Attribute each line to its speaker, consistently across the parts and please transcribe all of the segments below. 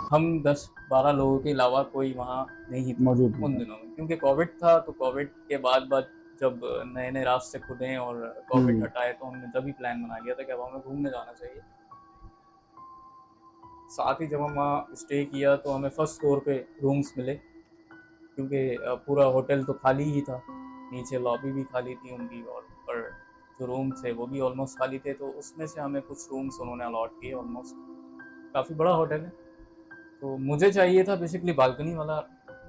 Speaker 1: हम 10-12 लोगों के अलावा कोई वहाँ नहीं था
Speaker 2: मौजूद नहीं
Speaker 1: उन
Speaker 2: था।
Speaker 1: दिनों में, क्योंकि कोविड था। तो कोविड के बाद जब नए-नए रास्ते खुले और कोविड
Speaker 2: हुँ,
Speaker 1: हटाए, तो हमने तभी प्लान बना लिया था कि अब हमें घूमने जाना चाहिए। साथ ही जब हम वहाँ स्टे किया तो हमें फर्स्ट फ्लोर पे रूम्स मिले, क्योंकि पूरा होटल तो खाली ही था। नीचे लॉबी भी खाली थी उनकी, और ऊपर जो रूम थे वो भी ऑलमोस्ट खाली थे। तो उसमें से हमें कुछ रूम्स उन्होंने अलॉट किए। ऑलमोस्ट काफ़ी बड़ा होटल है। तो मुझे चाहिए था बेसिकली बालकनी वाला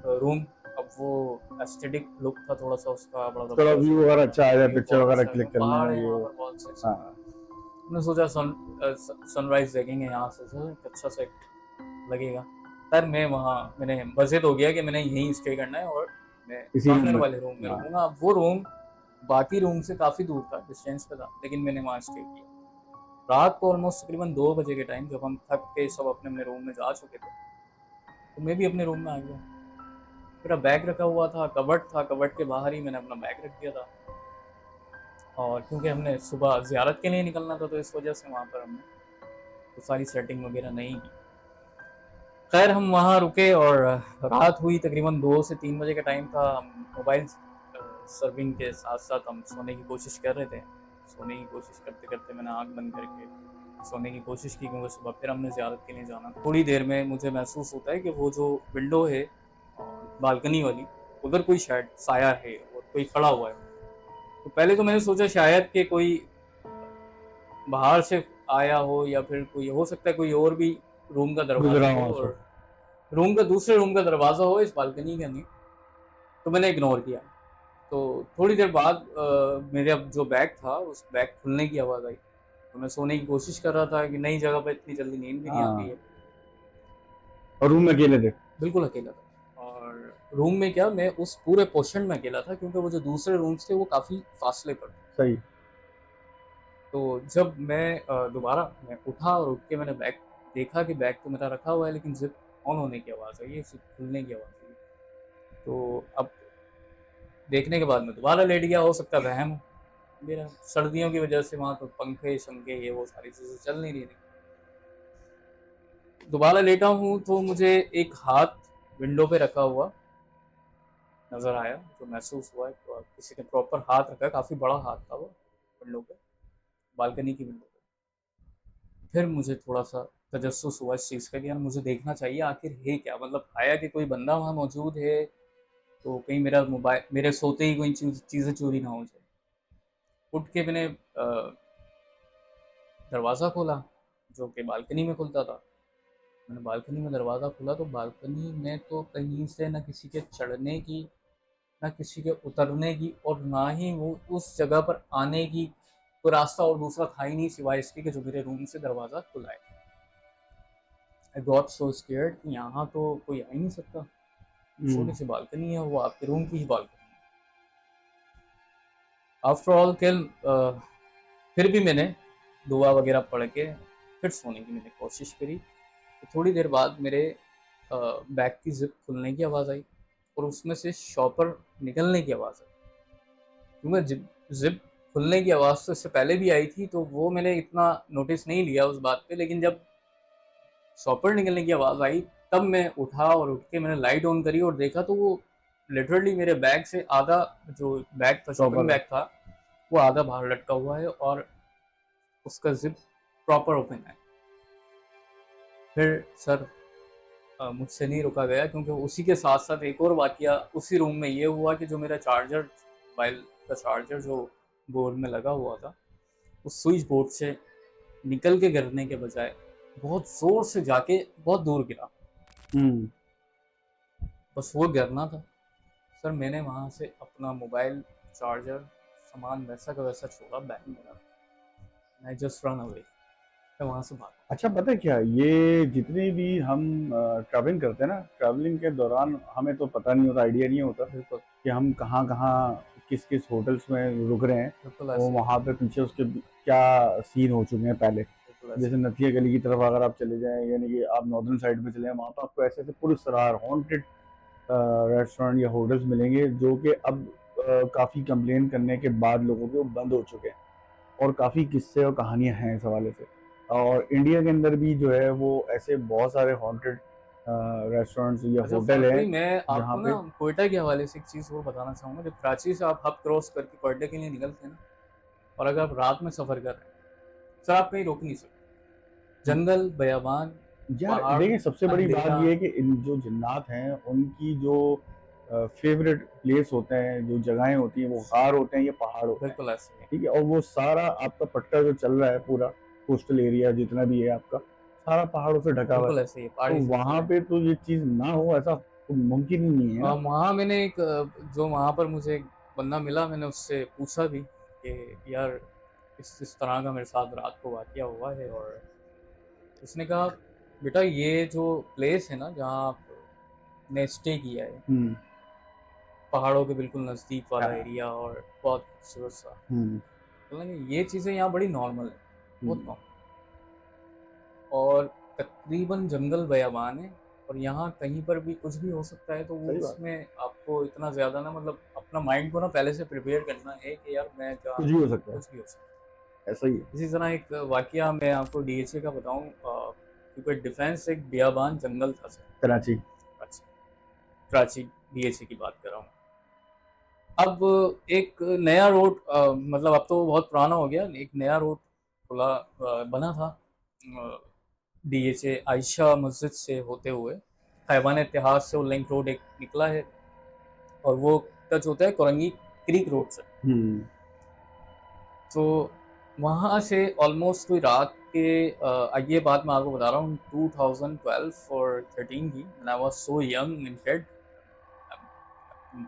Speaker 1: रूम। अब वो एस्थेटिक लुक था थोड़ा सा उसका, बड़ा
Speaker 2: थोड़ा
Speaker 1: ज़बरदस्त
Speaker 2: व्यू
Speaker 1: लग
Speaker 2: वगैरह
Speaker 1: रहा था,
Speaker 2: अच्छा आ जाए,
Speaker 1: व्यू
Speaker 2: पिक्चर
Speaker 1: बहुत
Speaker 2: वगैरह
Speaker 1: अच्छा है,
Speaker 2: क्लिक
Speaker 1: क्योंकि
Speaker 2: करने
Speaker 1: पहाड़
Speaker 2: में
Speaker 1: है
Speaker 2: ये
Speaker 1: यहाँ
Speaker 2: वो।
Speaker 1: पर बहुत से अच्छे।
Speaker 2: हाँ,
Speaker 1: मैंने सोचा सनराइज देखेंगे यहाँ से, अच्छा सा लगेगा। खैर मैं वहाँ, मैंने बजट हो गया कि मैंने यहीं स्टे करना है और मैं
Speaker 2: इसी रूम
Speaker 1: कॉर्नर
Speaker 2: में।
Speaker 1: वाले रूम में
Speaker 2: हाँ,
Speaker 1: रुकूंगा। अब वो रूम बाकी रूम से काफ़ी दूर था, डिस्टेंस पे था, लेकिन मैंने वहाँ स्टे किया। रात को ऑलमोस्ट तकरीबन 2 बजे के टाइम, जब हम थक के सब अपने अपने रूम में जा चुके थे, तो मैं भी अपने रूम में आ गया। मेरा बैग रखा हुआ था, कबर्ड था, कबर्ड के बाहर ही मैंने अपना बैग रख दिया था। और क्योंकि हमने सुबह ज़ियारत के लिए निकलना था, तो इस वजह से वहाँ पर हमने तो सारी सेटिंग वगैरह नहीं की। खैर हम वहाँ रुके और रात हुई, तकरीबन 2 से 3 बजे का टाइम था। हम मोबाइल सर्विंग के साथ साथ हम सोने की कोशिश कर रहे थे। सोने की कोशिश करते करते मैंने आँख बंद करके सोने की कोशिश की, क्योंकि सुबह फिर हमने ज़ियारत के लिए जाना था। थोड़ी देर में मुझे महसूस होता है कि वो जो विंडो है बालकनी वाली, उधर कोई शायद साया है और कोई खड़ा हुआ है। तो पहले तो मैंने सोचा शायद कि कोई बाहर से आया हो, या फिर कोई हो सकता है कोई और भी रूम का दरवाज़ा
Speaker 2: गुजरा
Speaker 1: हो
Speaker 2: वहाँ से।
Speaker 1: और रूम का दूसरे रूम का दरवाज़ा हो इस बालकनी का नहीं। तो मैंने इग्नोर किया। तो थोड़ी देर बाद मेरा जो बैग था उस बैग खुलने की आवाज़ आई। तो मैं सोने की कोशिश कर रहा था कि नई जगह पे इतनी जल्दी नींद भी नहीं आती
Speaker 2: हाँ,
Speaker 1: है।
Speaker 2: और रूम में अकेले थे।
Speaker 1: बिल्कुल अकेला था। और रूम में क्या, मैं उस पूरे पोर्शन में अकेला था, क्योंकि वो जो दूसरे रूम्स थे वो काफ़ी फासले पर थे।
Speaker 2: सही।
Speaker 1: तो जब मैं दोबारा मैं उठा और उठ के मैंने बैग देखा कि बैग तो मेरा रखा हुआ है, लेकिन ज़िप ऑन होने की आवाज़ आई है, ज़िप खुलने की आवाज़ आई है। तो अब देखने के बाद मैं दोबारा लेट गया। हो सकता है वहम हो मेरा, सर्दियों की वजह से वहाँ तो पंखे शंखे ये वो सारी चीज़ें चल नहीं रही थी। दोबारा लेटा हूँ तो मुझे एक हाथ विंडो पे रखा हुआ नज़र आया, जो महसूस हुआ है तो किसी ने प्रॉपर हाथ रखा है, काफ़ी बड़ा हाथ था वो विंडो पे, बालकनी की विंडो पे। फिर मुझे थोड़ा सा तजस्सुस हुआ इस चीज़ का कि यार मुझे देखना चाहिए आखिर है क्या, मतलब आया कि कोई बंदा वहाँ मौजूद है, तो कहीं मेरा मोबाइल मेरे सोते ही कोई चीज़ें चोरी ना हो जाए। उठ के मैंने दरवाज़ा खोला, जो कि बालकनी में खुलता था। मैंने बालकनी में दरवाज़ा खोला तो बालकनी में तो कहीं से ना किसी के चढ़ने की, ना किसी के उतरने की, और ना ही वो उस जगह पर आने की कोई रास्ता और दूसरा था ही नहीं, सिवाय इसके कि जो मेरे रूम से दरवाज़ा खुला है। आई गॉट सो स्केयर्ड कि यहाँ तो कोई आ ही नहीं सकता।
Speaker 2: हुँ,
Speaker 1: छोटी सी बालकनी है, वो आपके रूम की ही बालकनी है। आफ्टर ऑल फिर भी मैंने दुआ वगैरह पढ़ के फिर सोने की मैंने कोशिश करी। तो थोड़ी देर बाद मेरे बैग की ज़िप खुलने की आवाज़ आई और उसमें से शॉपर निकलने की आवाज़ आई। क्योंकि ज़िप ज़िप खुलने की आवाज़ तो इससे पहले भी आई थी, तो वो मैंने इतना नोटिस नहीं लिया उस बात पे, लेकिन जब शॉपर निकलने की आवाज़ आई, तब मैं उठा और उठ के मैंने लाइट ऑन करी और देखा, तो वो लिटरली मेरे बैग से आधा, जो बैग था, शॉपिंग
Speaker 2: प्रॉपर है।
Speaker 1: बैग था, वो आधा बाहर लटका हुआ है और उसका ज़िप प्रॉपर ओपन है। फिर सर मुझसे नहीं रुका गया, क्योंकि उसी के साथ साथ एक और वाकया उसी रूम में ये हुआ कि जो मेरा चार्जर, मोबाइल का चार्जर जो बोर्ड में लगा हुआ था, उस स्विच बोर्ड से निकल के गिरने के बजाय बहुत ज़ोर से जाके बहुत दूर गिरा।
Speaker 2: हुँ,
Speaker 1: बस वो गिरना था। सर मैंने वहाँ से अपना मोबाइल, चार्जर, सामान वैसा का वैसा छोड़ा बैग मेरा। I just run away. मैं वहाँ से भागा।
Speaker 2: अच्छा पता है क्या, ये जितने भी हम ट्रैवलिंग करते हैं ना, ट्रैवलिंग के दौरान हमें तो पता नहीं होता, आइडिया नहीं होता
Speaker 1: बिल्कुल,
Speaker 2: कि हम कहाँ-कहाँ, किस-किस होटल्स में रुक रहे हैं,
Speaker 1: बिल्कुल
Speaker 2: और
Speaker 1: ऐसे ही है।
Speaker 2: वहाँ पे पीछे उसके क्या सीन हो चुके हैं पहले।
Speaker 1: बिल्कुल ऐसे
Speaker 2: जैसे
Speaker 1: ही
Speaker 2: नथिया गली की तरफ अगर आप चले जाएँ, यानी कि आप नॉर्दर्न साइड में चले जाएँ, वहाँ पे आपको ऐसे-ऐसे पुरस्रार हॉन्टेड रेस्टोरेंट या होटल्स मिलेंगे, जो कि अब काफ़ी कंप्लेन करने के बाद लोगों के वो बंद हो चुके हैं, और काफ़ी किस्से और कहानियाँ हैं इस हवाले से। और इंडिया के अंदर भी जो है वो ऐसे बहुत सारे हॉन्टेड रेस्टोरेंट्स या
Speaker 1: अच्छा
Speaker 2: होटल
Speaker 1: फारूक
Speaker 2: हैं
Speaker 1: भाई, मैं
Speaker 2: जहाँ
Speaker 1: आपको ना
Speaker 2: पे।
Speaker 1: कोयटा के हवाले से एक चीज़ और बताना चाहूँगा। जब कराची से आप हब क्रॉस करके कोयटा के लिए निकलते हैं ना, और अगर आप रात में सफ़र कर रहे हैं, सर आप कहीं रोक नहीं सकते। जंगल, बयाबान,
Speaker 2: यार
Speaker 1: पहाड़,
Speaker 2: देखिए, सबसे बड़ी बात
Speaker 1: अंधेरा।
Speaker 2: ये है कि इन जो जिन्नात हैं उनकी जो फेवरेट प्लेस होते हैं, जो जगहें होती हैं, वो गार होते हैं या पहाड़ होते हैं।
Speaker 1: बिल्कुल ऐसे ही है।
Speaker 2: ठीक है, और वो सारा आपका पट्टा जो चल रहा है, पूरा कोस्टल एरिया जितना भी है आपका, सारा पहाड़ों से ढका हुआ है।
Speaker 1: बिल्कुल ऐसे ही है,
Speaker 2: तो
Speaker 1: पहाड़ी
Speaker 2: वहाँ
Speaker 1: सिलसिले हैं।
Speaker 2: पे तो ये चीज़ ना हो, ऐसा तो मुमकिन ही नहीं है ना।
Speaker 1: वहाँ मैंने एक जो वहाँ पर मुझे एक बंदा मिला, मैंने उससे पूछा भी कि यार इस तरह का मेरे साथ रात को वाक़या हुआ है। और उसने कहा बेटा ये जो प्लेस है ना जहाँ आपने स्टे किया है,
Speaker 2: हम्म।
Speaker 1: पहाड़ों के बिल्कुल नज़दीक वाला
Speaker 2: हाँ।
Speaker 1: एरिया और बहुत खूबसूरत सा,
Speaker 2: हम्म।
Speaker 1: मतलब ये चीज़ें यहाँ बड़ी नॉर्मल है, बहुत
Speaker 2: हम्म।
Speaker 1: कॉमन। और तकरीबन जंगल बयाबान है, और यहाँ कहीं पर भी कुछ भी हो सकता है। तो वो
Speaker 2: सही बात।
Speaker 1: उसमें आपको इतना ज़्यादा ना, मतलब अपना माइंड को ना पहले से प्रिपेयर करना है कि यार मैं जहाँ
Speaker 2: कुछ भी हो सकता है,
Speaker 1: कुछ भी हो सकता है।
Speaker 2: ऐसा ही है।
Speaker 1: इसी तरह एक वाकया मैं आपको डीएचए का बताऊँ, क्योंकि डिफेंस एक बियाबान जंगल था सर।
Speaker 2: कराची।
Speaker 1: अच्छा, कराची डीएचए की बात कर रहा हूँ। अब एक नया रोड, मतलब अब तो बहुत पुराना हो गया, एक नया रोड खुला, बना था डीएचए आयशा मस्जिद से होते हुए खैबान इतिहाद से। वो लिंक रोड एक निकला है, और वो टच होता है कोरंगी क्रीक रोड से।
Speaker 2: हम्म।
Speaker 1: तो वहाँ से ऑलमोस्ट कोई रात के ये बात मैं आपको बता रहा हूँ 2012 और 13 की, when I was so young and kid.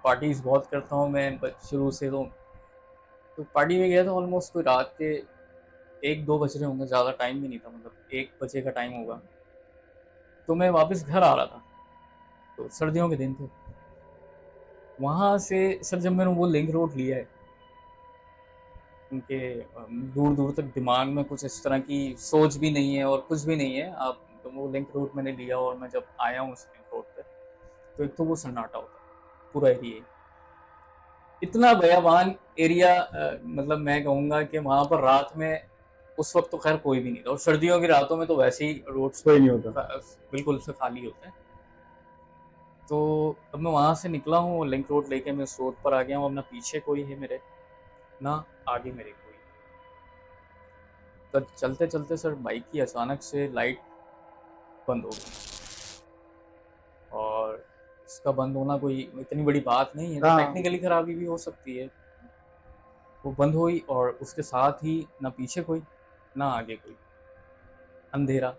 Speaker 1: Parties बहुत करता हूँ मैं शुरू से। तो पार्टी में गया था, ऑलमोस्ट कोई रात के 1-2 बज रहे होंगे, ज़्यादा टाइम भी नहीं था, मतलब 1 बजे का टाइम होगा। तो मैं वापस घर आ रहा था, तो सर्दियों के दिन थे। वहाँ से सर जब मैंने वो लिंक रोड लिया है, क्योंकि दूर दूर तक दिमाग में कुछ इस तरह की सोच भी नहीं है और कुछ भी नहीं है आप, तो वो लिंक रोड मैंने लिया, और मैं जब आया हूँ उस लिंक रोड पे, तो एक तो वो सन्नाटा होता है पूरा एरिया, इतना बयाबान एरिया। मतलब मैं कहूँगा कि वहाँ पर रात में उस वक्त तो खैर कोई भी नहीं था, और सर्दियों की रातों में तो वैसे ही रोड्स
Speaker 2: कोई नहीं होता।
Speaker 1: बिल्कुल से खाली होते हैं। तो अब मैं वहाँ से निकला हूँ लिंक रोड लेके, मैं उस रोड पर आ गया हूँ। अब ना पीछे कोई है मेरे, ना आगे मेरे कोई है। तो चलते चलते सर बाइक की अचानक से लाइट बंद हो गई, और इसका बंद होना कोई इतनी बड़ी बात नहीं है, तो
Speaker 2: हाँ।
Speaker 1: टेक्निकली खराबी भी हो सकती है। वो बंद हुई, और उसके साथ ही ना पीछे कोई, ना आगे कोई, अंधेरा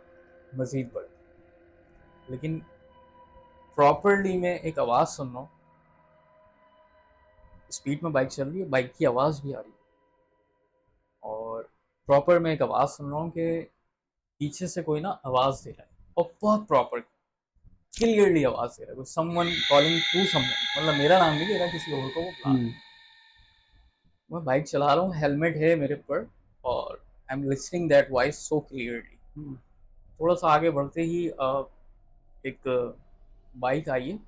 Speaker 1: मजीद बढ़ गया। लेकिन प्रॉपरली मैं एक आवाज़ सुन रहा हूँ, स्पीड में बाइक चल रही है, बाइक की आवाज़ भी आ रही है, और प्रॉपर मैं एक आवाज़ सुन रहा हूँ कि पीछे से कोई ना आवाज़ दे रहा है, और बहुत प्रॉपर क्लियरली आवाज़ दे रहा है, कोई समवन कॉलिंग टू समवन, मतलब मेरा नाम नहीं ले रहा, किसी और को वो बुला रहा है।
Speaker 2: हम्म।
Speaker 1: मैं बाइक चला रहा हूँ, हेलमेट है मेरे पर, और I am listening that voice so clearly. थोड़ा सा आगे बढ़ते ही एक बाइक आई है,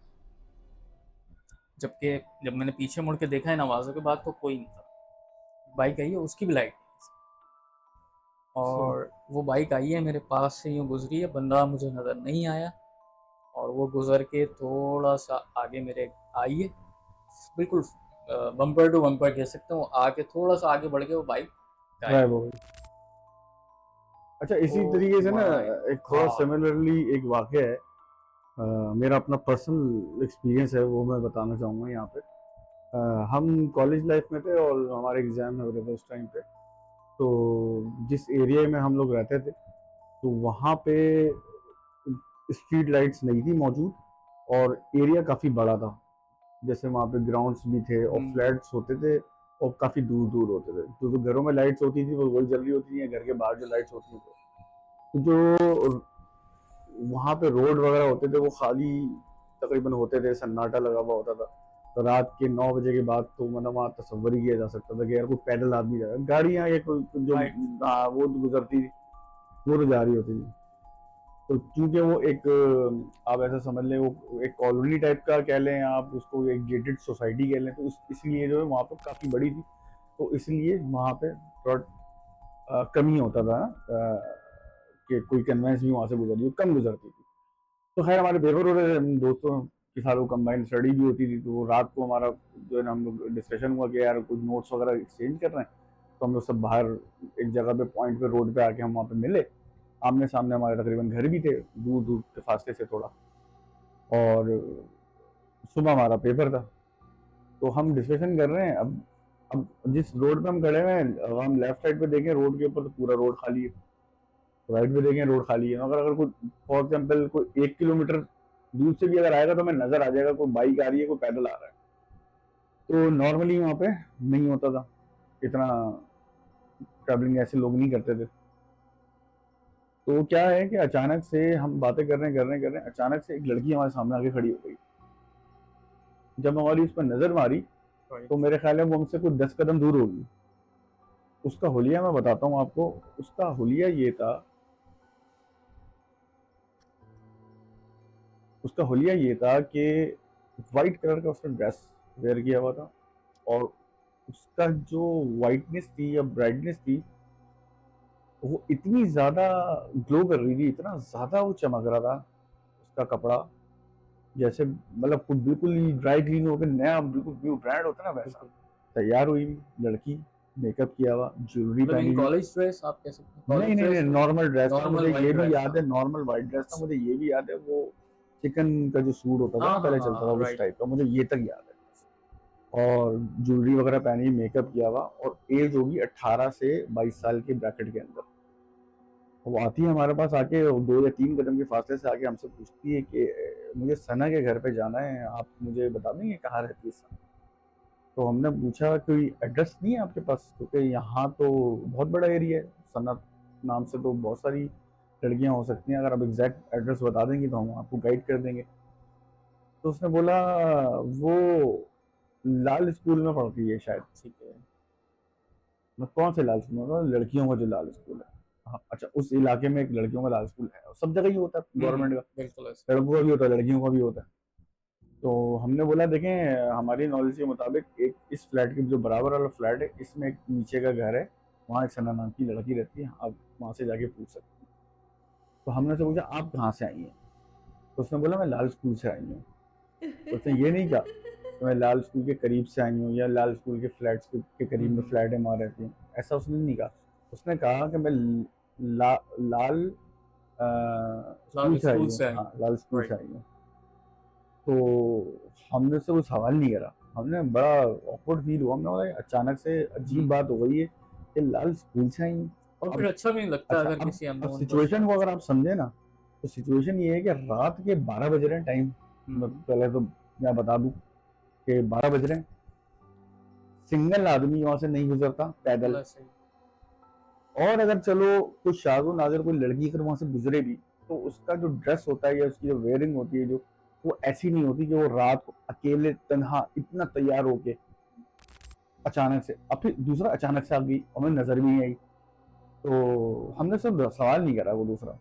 Speaker 1: जबकि जब मैंने पीछे मुड़ के देखा है इन आवाज़ों के बाद तो कोई नहीं था। बाइक आई है, उसकी भी लाइट नहीं है,
Speaker 2: अच्छा।
Speaker 1: और वो बाइक आई है मेरे पास से यूँ गुजरी है, बंदा मुझे नज़र नहीं आया, और वो गुजर के थोड़ा सा आगे मेरे आई है, बिल्कुल बम्पर टू बम्पर कह सकते हो, आके थोड़ा सा आगे बढ़ के वो बाइक गायब
Speaker 2: गायब
Speaker 1: हो
Speaker 2: हो
Speaker 1: गई।
Speaker 2: गई। अच्छा,
Speaker 1: ओ
Speaker 2: इसी तरीके से ना
Speaker 1: माय
Speaker 2: एक थोड़ा
Speaker 1: गॉड।
Speaker 2: सिमिलरली एक वाक़या है। मेरा अपना पर्सनल एक्सपीरियंस है, वो मैं बताना चाहूँगा यहाँ पे। हम कॉलेज लाइफ में थे और हमारे एग्ज़ाम हो रहे थे उस टाइम पे। तो जिस एरिया में हम लोग रहते थे, तो वहाँ पे स्ट्रीट लाइट्स नहीं थी मौजूद, और एरिया काफ़ी बड़ा था। जैसे वहाँ पे ग्राउंड्स भी थे और
Speaker 1: हम्म,
Speaker 2: फ्लैट्स होते थे, और काफ़ी दूर दूर होते थे। तो जो घरों में लाइट्स होती थी वो वही जल रही होती थी, या घर के बाहर जो लाइट्स होती थी, तो जो वहाँ पे रोड वगैरह होते थे वो खाली तकरीबन होते थे, सन्नाटा लगा हुआ होता था। तो रात के 9 बजे के बाद तो मतलब वहाँ तस्वर ही किया जा सकता था कि यार कोई पैदल आदमी जा रहा है, गाड़ियाँ या कोई जो
Speaker 1: राइट।
Speaker 2: वो तो गुजरती थी, वो तो जा रही होती थी। तो चूंकि वो एक आप ऐसा समझ लें, वो एक कॉलोनी टाइप का कह लें, आप उसको एक गेटेड सोसाइटी कह लें, तो इसलिए जो है वहाँ पर काफ़ी बड़ी थी। तो इसलिए वहाँ पे थोड़ा कमी होता था कि कोई कन्वेंस भी वहाँ से गुजरी हो, कम गुजरती थी। तो खैर हमारे पेपर हो रहे थे, हम दोस्तों के साथ वो कंबाइंड स्टडी भी होती थी, तो वो रात को हमारा जो है ना हम लोग डिस्कशन हुआ कि यार कुछ नोट्स वगैरह एक्सचेंज कर रहे हैं। तो हम लोग सब बाहर एक जगह पे पॉइंट पे रोड पे आके हम वहाँ पे मिले। आमने सामने हमारे तकरीबन घर भी थे, दूर दूर के फासले से थोड़ा। और सुबह हमारा पेपर था, तो हम डिस्कशन कर रहे हैं। अब जिस रोड पे हम खड़े हुए हैं, अब हम लेफ्ट साइड पे देखें रोड के ऊपर तो पूरा रोड खाली है, राइट पे देखें रोड खाली है। अगर अगर कोई फॉर एग्जाम्पल कोई 1 किलोमीटर दूर से भी अगर आएगा तो हमें नजर आ जाएगा कोई बाइक आ रही है, कोई पैदल आ रहा है। तो नॉर्मली वहाँ पे नहीं होता था इतना, ट्रैवलिंग ऐसे लोग नहीं करते थे। तो क्या है कि अचानक से हम बातें कर रहे हैं, अचानक से एक लड़की हमारे सामने आके खड़ी हो गई। जब हमारी उस पर नजर मारी तो
Speaker 1: राइट।
Speaker 2: मेरे ख्याल है वो हमसे कुछ 10 कदम दूर होगी। उसका हुलिया मैं बताता हूँ आपको। उसका हुलिया ये था, उसका हुलिया ये था कि वाइट कलर का उसने ड्रेस वेयर किया हुआ था, और उसका जो वाइटनेस थी या ब्राइटनेस थी वो इतनी ज़्यादा ग्लो कर रही थी, इतना ज़्यादा वो चमक रहा था उसका कपड़ा, जैसे मतलब कुछ बिल्कुल ही ड्राई क्लीन होकर नया बिल्कुल न्यू ब्रांड होता है ना वैसा।
Speaker 1: बिल्कुल।
Speaker 2: तैयार हुई लड़की, मेकअप किया हुआ, ज्वेलरी
Speaker 1: मतलब इन
Speaker 2: पहनी हुई।
Speaker 1: कॉलेज ड्रेस आप कह सकते हैं,
Speaker 2: नहीं
Speaker 1: कॉलेज
Speaker 2: नहीं नहीं,
Speaker 1: ड्रेस।
Speaker 2: नॉर्मल ड्रेस था।
Speaker 1: नॉर्मल
Speaker 2: मुझे
Speaker 1: वाइट
Speaker 2: ये भी
Speaker 1: ड्रेस
Speaker 2: याद
Speaker 1: था।
Speaker 2: है, नॉर्मल वाइट ड्रेस था। मुझे ये भी याद है वो चिकन का जो सूट होता था
Speaker 1: हाँ
Speaker 2: ना
Speaker 1: हाँ
Speaker 2: पहले
Speaker 1: हाँ
Speaker 2: चलता था,
Speaker 1: हाँ,
Speaker 2: उस
Speaker 1: राइट।
Speaker 2: टाइप का, मुझे ये तक याद है। और ज्वेलरी वगैरह पहनी, मेकअप किया हुआ, और एज होगी 18 से 22 साल के ब्रैकेट के अंदर। वो आती है हमारे पास आके, 2 या 3 कदम के फासले से आके हमसे पूछती है कि मुझे सना के घर पे जाना है, आप मुझे बता देंगे कहाँ रहती है सना। तो हमने पूछा कोई एड्रेस नहीं है आपके पास, क्योंकि यहाँ तो बहुत बड़ा एरिया है, सना नाम से तो बहुत सारी लड़कियाँ हो सकती हैं, अगर आप एग्जैक्ट एड्रेस बता देंगी तो हम आपको गाइड कर देंगे। तो उसने बोला वो लाल स्कूल में पढ़ती है शायद।
Speaker 1: ठीक है।
Speaker 2: मैं कौन से लाल स्कूल में? बोला, लड़कियों का जो लाल स्कूल है। हाँ अच्छा, उस इलाके में एक लड़कियों का लाल स्कूल है, सब जगह ही होता है गवर्नमेंट का,
Speaker 1: बिल्कुल ऐसे।
Speaker 2: लड़कों का भी होता है लड़कियों का भी होता है। तो हमने बोला देखें हमारी नॉलेज के मुताबिक एक इस फ्लैट के जो बराबर वाला फ्लैट है इसमें एक नीचे का घर है, वहाँ एक सना नाम की लड़की रहती है, आप वहाँ से जाके पूछ सकते हैं। तो हमने से पूछा आप कहाँ से आई हैं? तो उसने बोला मैं लाल स्कूल से आई हूँ। तो उसने ये नहीं कहा कि मैं लाल स्कूल के करीब से आई हूँ या लाल स्कूल के फ्लैट्स के करीब में फ्लैट है वहाँ रहती हूँ, ऐसा उसने नहीं कहा। उसने कहा कि मैं लाल स्कूल
Speaker 1: लाल
Speaker 2: से आई
Speaker 1: स्कूल
Speaker 2: हूँ,
Speaker 1: से आए।
Speaker 2: हाँ लाल स्कूल से
Speaker 1: राइट।
Speaker 2: आई हूँ। तो हमने से कुछ सवाल नहीं करा, हमने बड़ा ऑकवर्ड फील हुआ, हमने बोला अचानक से अजीब बात हो गई है कि लाल स्कूल से आई हूँ।
Speaker 1: और फिर
Speaker 2: अब
Speaker 1: अच्छा भी नहीं लगता
Speaker 2: अच्छा,
Speaker 1: अगर
Speaker 2: अब
Speaker 1: किसी
Speaker 2: अब
Speaker 1: अननोन
Speaker 2: सिचुएशन
Speaker 1: पर्सन
Speaker 2: को
Speaker 1: के
Speaker 2: अगर
Speaker 1: साथ।
Speaker 2: आप समझे ना, तो सिचुएशन ये है कि रात के 12 बज रहे हैं टाइम, मैं
Speaker 1: हम्म।
Speaker 2: पहले तो मैं बता दूं कि 12 बज रहे हैं, सिंगल आदमी वहां से नहीं गुजरता
Speaker 1: बिल्कुल
Speaker 2: पैदल।
Speaker 1: ऐसे ही।
Speaker 2: और अगर चलो कोई शाजो नाजर कोई लड़की अगर वहां से गुजरे भी, तो उसका जो ड्रेस होता है या उसकी जो वेयरिंग होती है, जो वो ऐसी नहीं होती कि वो रात को अकेले तन्हा इतना तैयार होके अचानक से, अब फिर दूसरा अचानक से आ गई और हमें नजर भी नहीं आई। तो हमने सब सवाल नहीं करा वो दूसरा।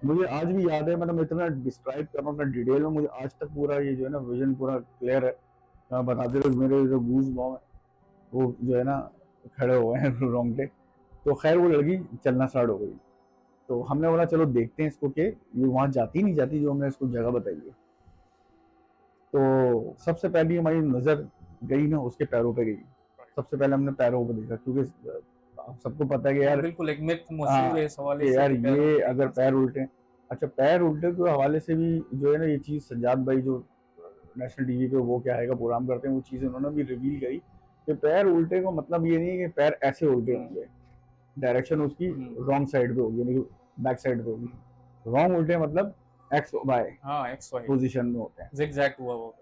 Speaker 2: मुझे आज भी याद है, मतलब मैं इतना डिस्क्राइब कर रहा हूँ अपना डिटेल में, मुझे आज तक पूरा ये जो है ना विजन पूरा क्लियर है। मैं बताते रहो, मेरे जो गूज बॉम है वो जो है ना खड़े हो गए हैं रोंगटे। तो खैर वो लड़की चलना स्टार्ट हो गई। तो हमने बोला चलो देखते हैं इसको कि ये वहां जाती नहीं जाती जो हमने इसको जगह बताई है। तो सबसे पहली हमारी नजर गई ना उसके पैरों पे गई। सबसे पहले हमने पैरों को देखा, क्योंकि सबको पता है कि
Speaker 1: हाँ
Speaker 2: यार,
Speaker 1: बिल्कुल, एक मिथ
Speaker 2: हाँ
Speaker 1: मशहूर है इस हवाले
Speaker 2: कि
Speaker 1: से
Speaker 2: यार
Speaker 1: कि पैरों
Speaker 2: ये
Speaker 1: को
Speaker 2: अगर
Speaker 1: देखना
Speaker 2: पैर
Speaker 1: सही
Speaker 2: उल्टे, अच्छा पैर उल्टे के हवाले से भी जो है ना ये चीज़ सज्जाद भाई जो नेशनल टीवी पे वो क्या है प्रोग्राम करते हैं, वो चीज़ उन्होंने भी रिवील करी कि पैर उल्टे का मतलब ये नहीं है कि पैर ऐसे उल्टे
Speaker 1: है।
Speaker 2: होंगे, डायरेक्शन उसकी
Speaker 1: हम्म।
Speaker 2: रॉन्ग साइड पे होगी, यानी बैक साइड पे होगी।
Speaker 1: हम्म।
Speaker 2: रॉन्ग उल्टे मतलब एक्स वाई
Speaker 1: हाँ, एक्स वाई।
Speaker 2: पोजीशन में होते हैं।
Speaker 1: जिगजैग हुआ वो।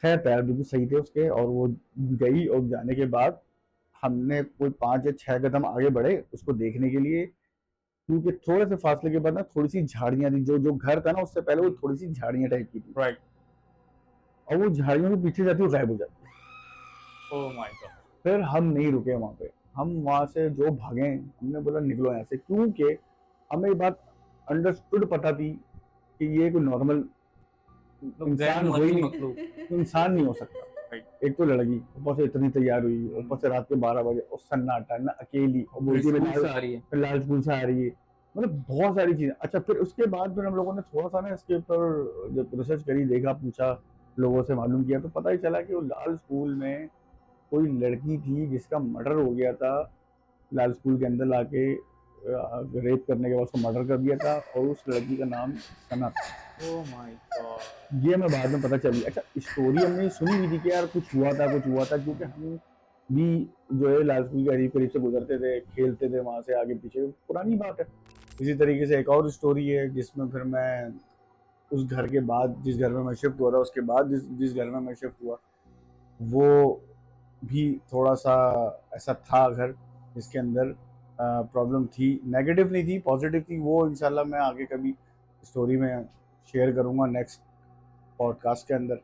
Speaker 2: खैर पैर बिल्कुल सही थे उसके, और वो गई, और जाने के बाद हमने कोई 5 या 6 कदम आगे बढ़े उसको देखने के लिए, क्योंकि थोड़े से फासले के बाद ना थोड़ी सी झाड़ियां थी, जो जो घर था ना उससे पहले वो थोड़ी सी झाड़ियां टाइप की थी,
Speaker 1: राइट।
Speaker 2: और वो झाड़ियों के पीछे जाती है गायब हो जाती है।
Speaker 1: Oh my God.
Speaker 2: फिर हम नहीं रुके वहां पे, हम वहां से जो भागे, हमने बोला निकलो यहाँ से, क्योंकि हमें ये बात अंडरस्टूड पता थी कि ये कोई नॉर्मल
Speaker 1: लोग गैर
Speaker 2: इंसान हो ही
Speaker 1: मर्जी
Speaker 2: नहीं,
Speaker 1: मखलूक।
Speaker 2: इंसान नहीं हो सकता।
Speaker 1: राइट।
Speaker 2: एक तो लड़की ऊपर से इतनी तैयार हुई, ऊपर से रात के 12 बजे और सन्नाटा ना, अकेली, और
Speaker 1: फिर
Speaker 2: बोलती है
Speaker 1: स्कूल से आ रही है।
Speaker 2: मैं लाल स्कूल से आ रही है। मतलब बहुत सारी चीज़ें। अच्छा, फिर उसके बाद फिर हम लोगों ने थोड़ा सा ना इसके ऊपर जब रिसर्च करी, देखा, पूछा, लोगों से मालूम किया, तो पता ही चला कि वो लाल स्कूल में कोई लड़की थी जिसका मर्डर हो गया था। लाल स्कूल के अंदर लाके रेप करने के बाद उसको मर्डर कर दिया था, और उस लड़की का नाम सना था।
Speaker 1: Oh my God.
Speaker 2: ये हमें बाद में पता चली। अच्छा, स्टोरी हमने सुनी हुई थी कि यार कुछ हुआ था, कुछ हुआ था, क्योंकि हम भी जो है लाल स्कूल के करीब करीब से गुजरते थे, खेलते थे वहाँ से आगे पीछे, पुरानी बात है। इसी तरीके से एक और स्टोरी है जिसमें फिर मैं उस घर के बाद, जिस घर में मैं शिफ्ट हुआ था, उसके बाद जिस जिस घर में मैं शिफ्ट हुआ, वो भी थोड़ा सा ऐसा था घर जिसके अंदर प्रॉब्लम थी। नेगेटिव नहीं थी, पॉजिटिव थी। वो इंशाल्लाह मैं आगे कभी स्टोरी में शेयर करूँगा नेक्स्ट पॉडकास्ट के अंदर।